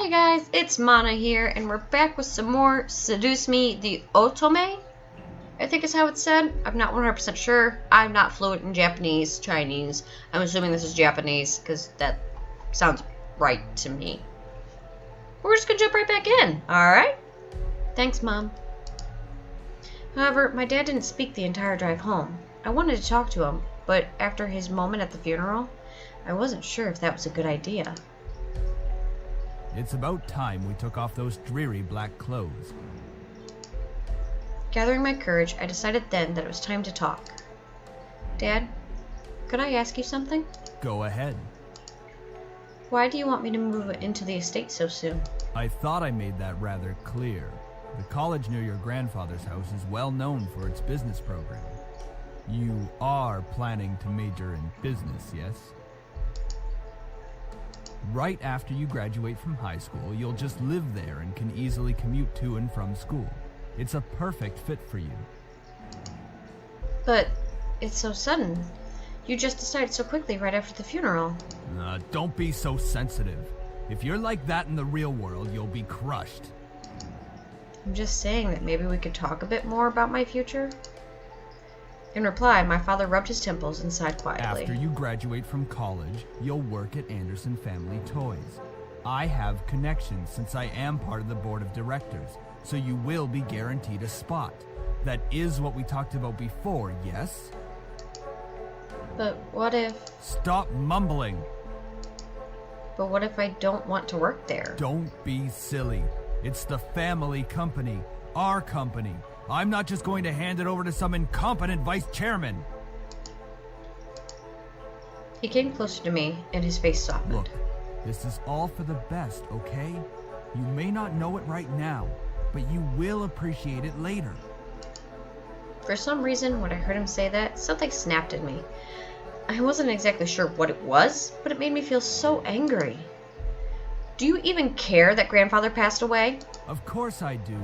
Hey guys, it's Mana here, and we're back with some more Seduce Me, the Otome, I think is how it's said. I'm not 100% sure. I'm not fluent in Japanese, Chinese. I'm assuming this is Japanese, because that sounds right to me. We're just gonna jump right back in, alright? Thanks, Mom. However, my dad didn't speak the entire drive home. I wanted to talk to him, but after his moment at the funeral, I wasn't sure if that was a good idea. It's about time we took off those dreary black clothes. Gathering my courage, I decided then that it was time to talk. Dad, could I ask you something? Go ahead. Why do you want me to move into the estate so soon? I thought I made that rather clear. The college near your grandfather's house is well known for its business program. You are planning to major in business, yes? Right after you graduate from high school, you'll just live there and can easily commute to and from school. It's a perfect fit for you. But it's so sudden. You just decided so quickly right after the funeral. Don't be so sensitive. If you're like that in the real world, you'll be crushed. I'm just saying that maybe we could talk a bit more about my future. In reply, my father rubbed his temples and sighed quietly. After you graduate from college, you'll work at Anderson Family Toys. I have connections since I am part of the board of directors, so you will be guaranteed a spot. That is what we talked about before, yes? But what if... Stop mumbling! But what if I don't want to work there? Don't be silly. It's the family company, our company. I'm not just going to hand it over to some incompetent vice chairman. He came closer to me, and his face softened. Look, this is all for the best, okay? You may not know it right now, but you will appreciate it later. For some reason, when I heard him say that, something snapped at me. I wasn't exactly sure what it was, but it made me feel so angry. Do you even care that grandfather passed away? Of course I do.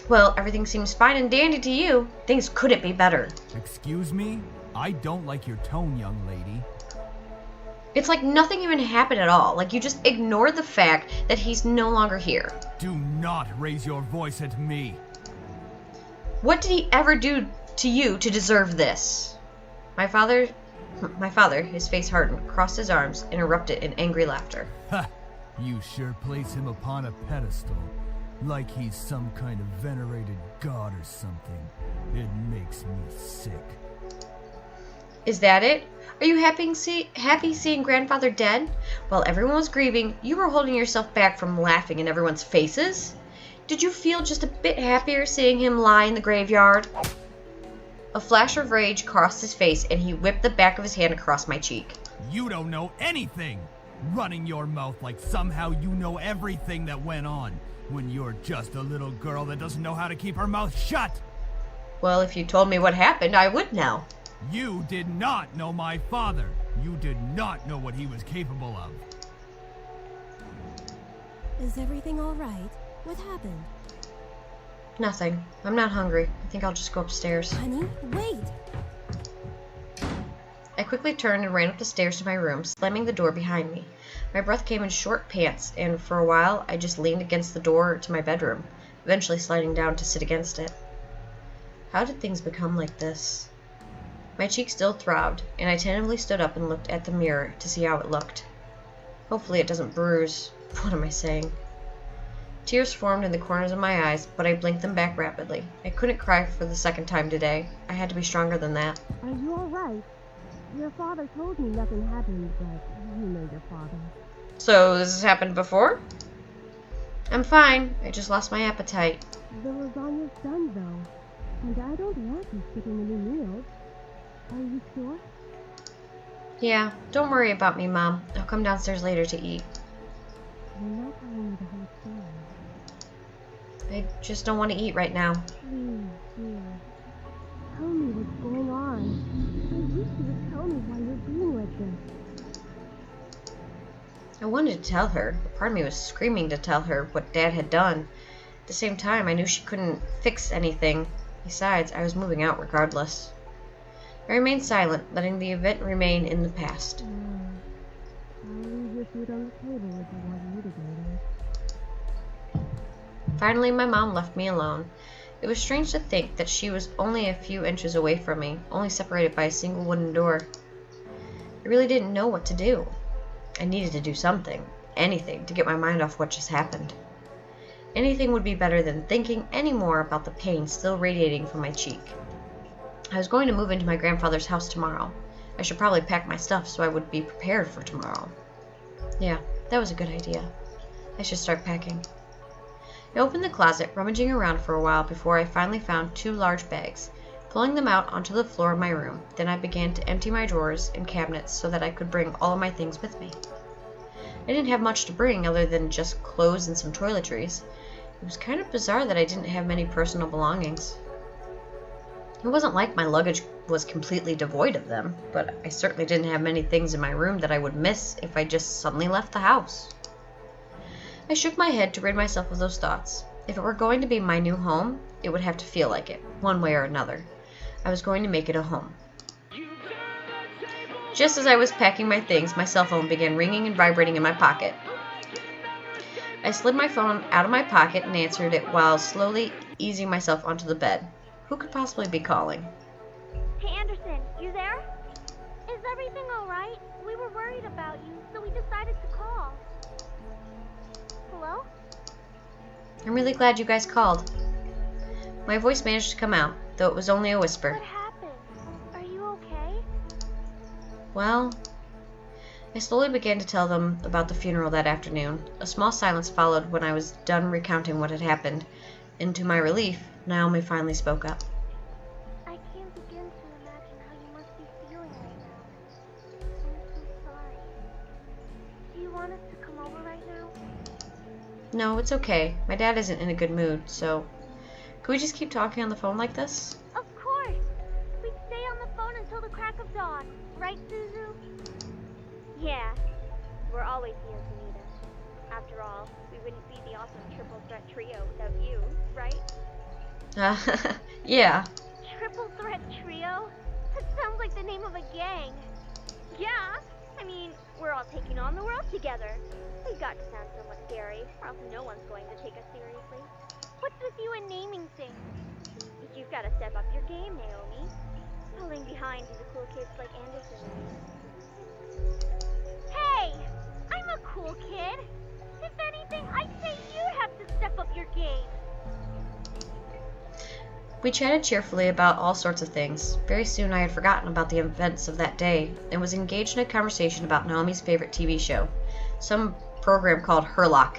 Well, everything seems fine and dandy to you. Things couldn't be better. Excuse me? I don't like your tone, young lady. It's like nothing even happened at all. Like you just ignored the fact that he's no longer here. Do not raise your voice at me. What did he ever do to you to deserve this? My father, his face hardened, crossed his arms, and erupted in angry laughter. Ha! You sure place him upon a pedestal. Like he's some kind of venerated god or something. It makes me sick. Is that it? Are you happy seeing grandfather dead? While everyone was grieving, you were holding yourself back from laughing in everyone's faces? Did you feel just a bit happier seeing him lie in the graveyard? A flash of rage crossed his face, and he whipped the back of his hand across my cheek. You don't know anything! Running your mouth like somehow you know everything that went on, when you're just a little girl that doesn't know how to keep her mouth shut! Well, if you told me what happened, I would know. You did not know my father. You did not know what he was capable of. Is everything all right? What happened? Nothing. I'm not hungry. I think I'll just go upstairs. Honey, wait! I quickly turned and ran up the stairs to my room, slamming the door behind me. My breath came in short pants, and for a while I just leaned against the door to my bedroom, eventually sliding down to sit against it. How did things become like this? My cheek still throbbed, and I tentatively stood up and looked at the mirror to see how it looked. Hopefully it doesn't bruise. What am I saying? Tears formed in the corners of my eyes, but I blinked them back rapidly. I couldn't cry for the second time today. I had to be stronger than that. Are you all right? Your father told me nothing happened, but you know your father. So, this has happened before? I'm fine. I just lost my appetite. The lasagna's done, though. And I don't want you skipping any meals. Are you sure? Yeah, don't worry about me, Mom. I'll come downstairs later to eat. You're not telling me the whole story. I just don't want to eat right now. Please, dear. Tell me what's going on. I wish you would tell me why you're being like this. I wanted to tell her, but part of me was screaming to tell her what Dad had done. At the same time, I knew she couldn't fix anything. Besides, I was moving out regardless. I remained silent, letting the event remain in the past. I'll leave your food on the table if you want to eat it later. Finally, my mom left me alone. It was strange to think that she was only a few inches away from me, only separated by a single wooden door. I really didn't know what to do. I needed to do something, anything, to get my mind off what just happened. Anything would be better than thinking any more about the pain still radiating from my cheek. I was going to move into my grandfather's house tomorrow. I should probably pack my stuff so I would be prepared for tomorrow. Yeah, that was a good idea. I should start packing. I opened the closet, rummaging around for a while before I finally found 2 large bags. Pulling them out onto the floor of my room, then I began to empty my drawers and cabinets so that I could bring all of my things with me. I didn't have much to bring other than just clothes and some toiletries. It was kind of bizarre that I didn't have many personal belongings. It wasn't like my luggage was completely devoid of them, but I certainly didn't have many things in my room that I would miss if I just suddenly left the house. I shook my head to rid myself of those thoughts. If it were going to be my new home, it would have to feel like it, one way or another. I was going to make it a home. Just as I was packing my things, my cell phone began ringing and vibrating in my pocket. I slid my phone out of my pocket and answered it while slowly easing myself onto the bed. Who could possibly be calling? Hey Anderson, you there? Is everything alright? We were worried about you, so we decided to call. Hello? I'm really glad you guys called. My voice managed to come out, though it was only a whisper. What happened? Are you okay? Well, I slowly began to tell them about the funeral that afternoon. A small silence followed when I was done recounting what had happened, and to my relief, Naomi finally spoke up. I can't begin to imagine how you must be feeling right now. I'm so sorry. Do you want us to come over right now? No, it's okay. My dad isn't in a good mood, so... Could we just keep talking on the phone like this? Of course! We'd stay on the phone until the crack of dawn. Right, Suzu? Yeah. We're always here to meet us. After all, we wouldn't be the awesome triple threat trio without you, right? Yeah. Triple threat trio? That sounds like the name of a gang. Yeah! I mean, we're all taking on the world together. We've got to sound somewhat scary, or else no one's going to take us seriously. What's with you and naming things? You've got to step up your game, Naomi. Falling behind these cool kids like Anderson. Hey! I'm a cool kid! If anything, I'd say you have to step up your game. We chatted cheerfully about all sorts of things. Very soon I had forgotten about the events of that day and was engaged in a conversation about Naomi's favorite TV show, some program called Herlock.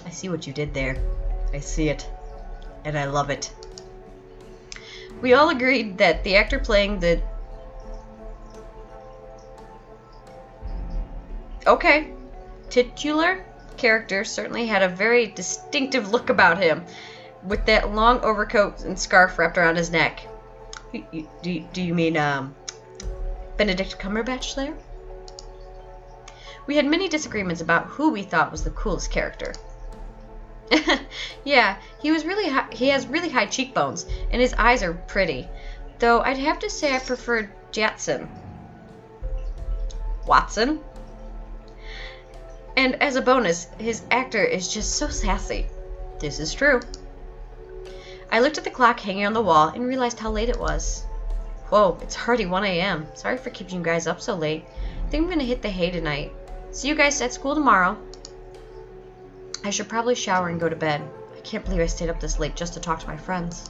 I see what you did there. I see it. And I love it. We all agreed that the actor playing the... titular character certainly had a very distinctive look about him, with that long overcoat and scarf wrapped around his neck. Do you mean, Benedict Cumberbatch there? We had many disagreements about who we thought was the coolest character. Yeah, he has really high cheekbones, and his eyes are pretty. Though I'd have to say I preferred Jatson. Watson? And as a bonus, his actor is just so sassy. This is true. I looked at the clock hanging on the wall and realized how late it was. Whoa, it's already 1 a.m. Sorry for keeping you guys up so late. I think I'm gonna hit the hay tonight. See you guys at school tomorrow. I should probably shower and go to bed. I can't believe I stayed up this late just to talk to my friends.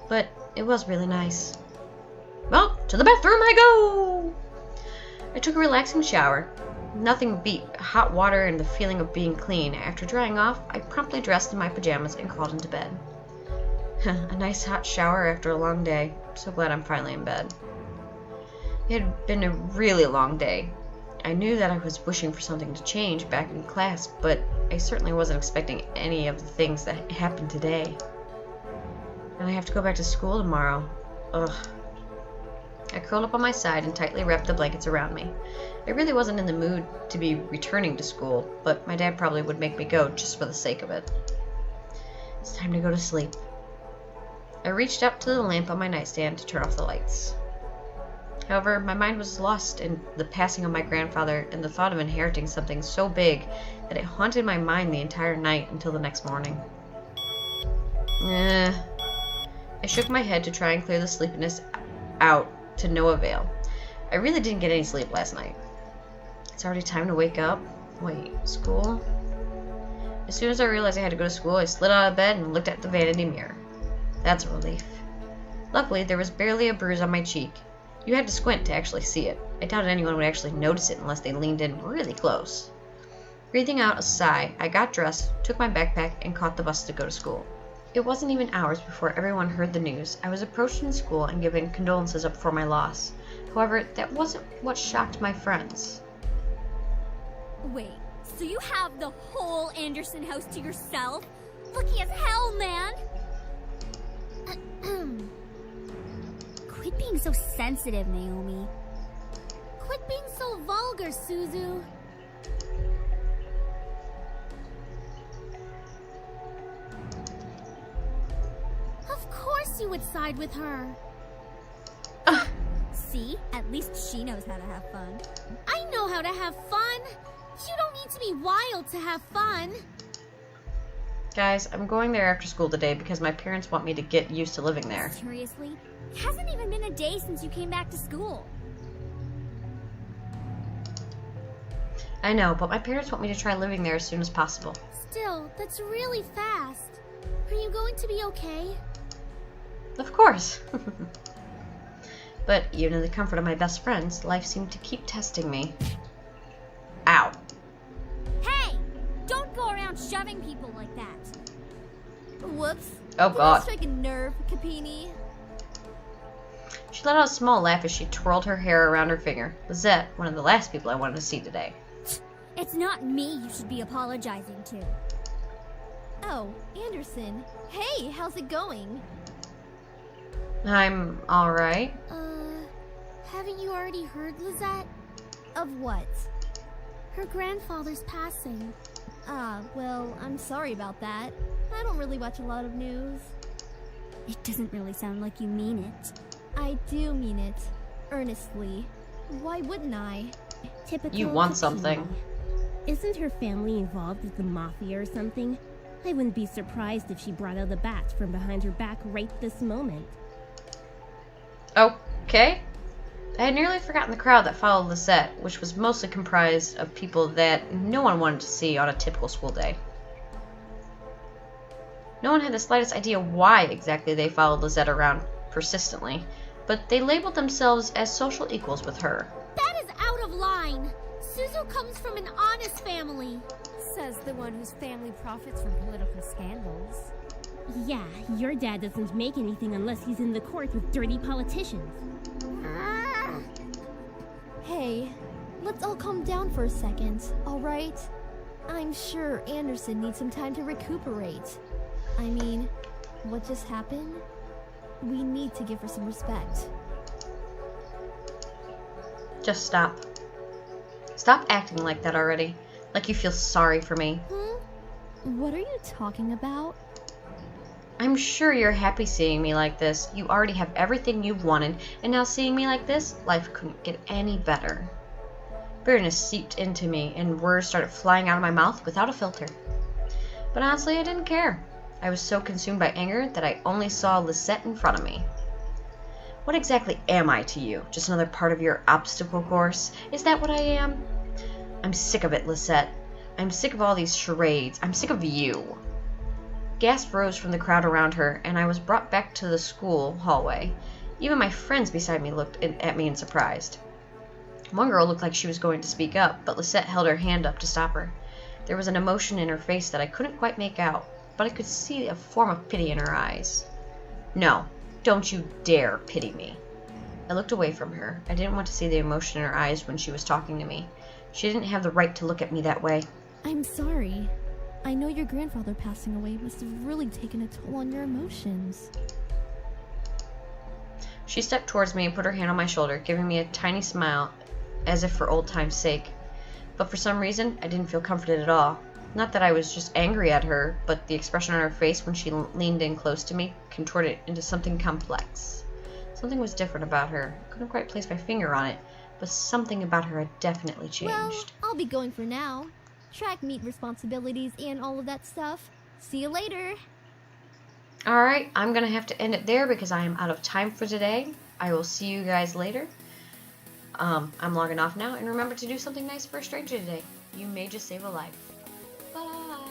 But it was really nice. Well, to the bathroom I go! I took a relaxing shower. Nothing beat hot water and the feeling of being clean. After drying off, I promptly dressed in my pajamas and crawled into bed. A nice hot shower after a long day. I'm so glad I'm finally in bed. It had been a really long day. I knew that I was wishing for something to change back in class, but I certainly wasn't expecting any of the things that happened today. And I have to go back to school tomorrow. Ugh. I curled up on my side and tightly wrapped the blankets around me. I really wasn't in the mood to be returning to school, but my dad probably would make me go just for the sake of it. It's time to go to sleep. I reached up to the lamp on my nightstand to turn off the lights. However, my mind was lost in the passing of my grandfather and the thought of inheriting something so big that it haunted my mind the entire night until the next morning. I shook my head to try and clear the sleepiness out to no avail. I really didn't get any sleep last night. It's already time to wake up. Wait, school? As soon as I realized I had to go to school, I slid out of bed and looked at the vanity mirror. That's a relief. Luckily, there was barely a bruise on my cheek. You had to squint to actually see it. I doubted anyone would actually notice it unless they leaned in really close. Breathing out a sigh, I got dressed, took my backpack, and caught the bus to go to school. It wasn't even hours before everyone heard the news. I was approaching school and giving condolences up for my loss. However, that wasn't what shocked my friends. Wait, so you have the whole Anderson house to yourself? Lucky as hell, man! Quit being so sensitive, Naomi. Quit being so vulgar, Suzu. Of course you would side with her. See? At least she knows how to have fun. I know how to have fun. You don't need to be wild to have fun. Guys, I'm going there after school today because my parents want me to get used to living there. Seriously? It hasn't even been a day since you came back to school. I know, but my parents want me to try living there as soon as possible. Still, that's really fast. Are you going to be okay? Of course. But even in the comfort of my best friends, life seemed to keep testing me. Ow. Hey! Don't go around shoving people like that. Whoops. Oh god. Strike a nerve, Capini. She let out a small laugh as she twirled her hair around her finger. Lizette, one of the last people I wanted to see today. It's not me you should be apologizing to. Oh, Anderson. Hey, how's it going? I'm alright. Haven't you already heard, Lizette? Of what? Her grandfather's passing. Ah, well, I'm sorry about that. I don't really watch a lot of news. It doesn't really sound like you mean it. I do mean it. Earnestly. Why wouldn't I? Typical You want Capini. something. Isn't her family involved with the mafia or something? I wouldn't be surprised if she brought out the bat from behind her back right this moment. Okay. I had nearly forgotten the crowd that followed Lisette, which was mostly comprised of people that no one wanted to see on a typical school day. No one had the slightest idea why exactly they followed Lisette around persistently, but they labeled themselves as social equals with her. That is out of line. Suzu comes from an honest family. Says the one whose family profits from political scandals. Yeah, your dad doesn't make anything unless he's in the court with dirty politicians. Hey, let's all calm down for a second, alright? I'm sure Anderson needs some time to recuperate. I mean, what just happened? We need to give her some respect. Just stop. Stop acting like that already. Like you feel sorry for me. What are you talking about? I'm sure you're happy seeing me like this. You already have everything you've wanted, and now seeing me like this, life couldn't get any better. Bitterness seeped into me, and words started flying out of my mouth without a filter. But honestly, I didn't care. I was so consumed by anger that I only saw Lisette in front of me. What exactly am I to you? Just another part of your obstacle course? Is that what I am? I'm sick of it, Lisette. I'm sick of all these charades. I'm sick of you. Gasps rose from the crowd around her, and I was brought back to the school hallway. Even my friends beside me looked at me in surprise. One girl looked like she was going to speak up, but Lisette held her hand up to stop her. There was an emotion in her face that I couldn't quite make out, but I could see a form of pity in her eyes. No, don't you dare pity me. I looked away from her. I didn't want to see the emotion in her eyes when she was talking to me. She didn't have the right to look at me that way. I'm sorry. I know your grandfather passing away must have really taken a toll on your emotions. She stepped towards me and put her hand on my shoulder, giving me a tiny smile, as if for old time's sake. But for some reason, I didn't feel comforted at all. Not that I was just angry at her, but the expression on her face when she leaned in close to me contorted into something complex. Something was different about her. I couldn't quite place my finger on it, but something about her had definitely changed. Well, I'll be going for now. Track meet responsibilities and all of that stuff. See you later. Alright, I'm going to have to end it there because I am out of time for today. I will see you guys later. I'm logging off now, and remember to do something nice for a stranger today. You may just save a life. Bye!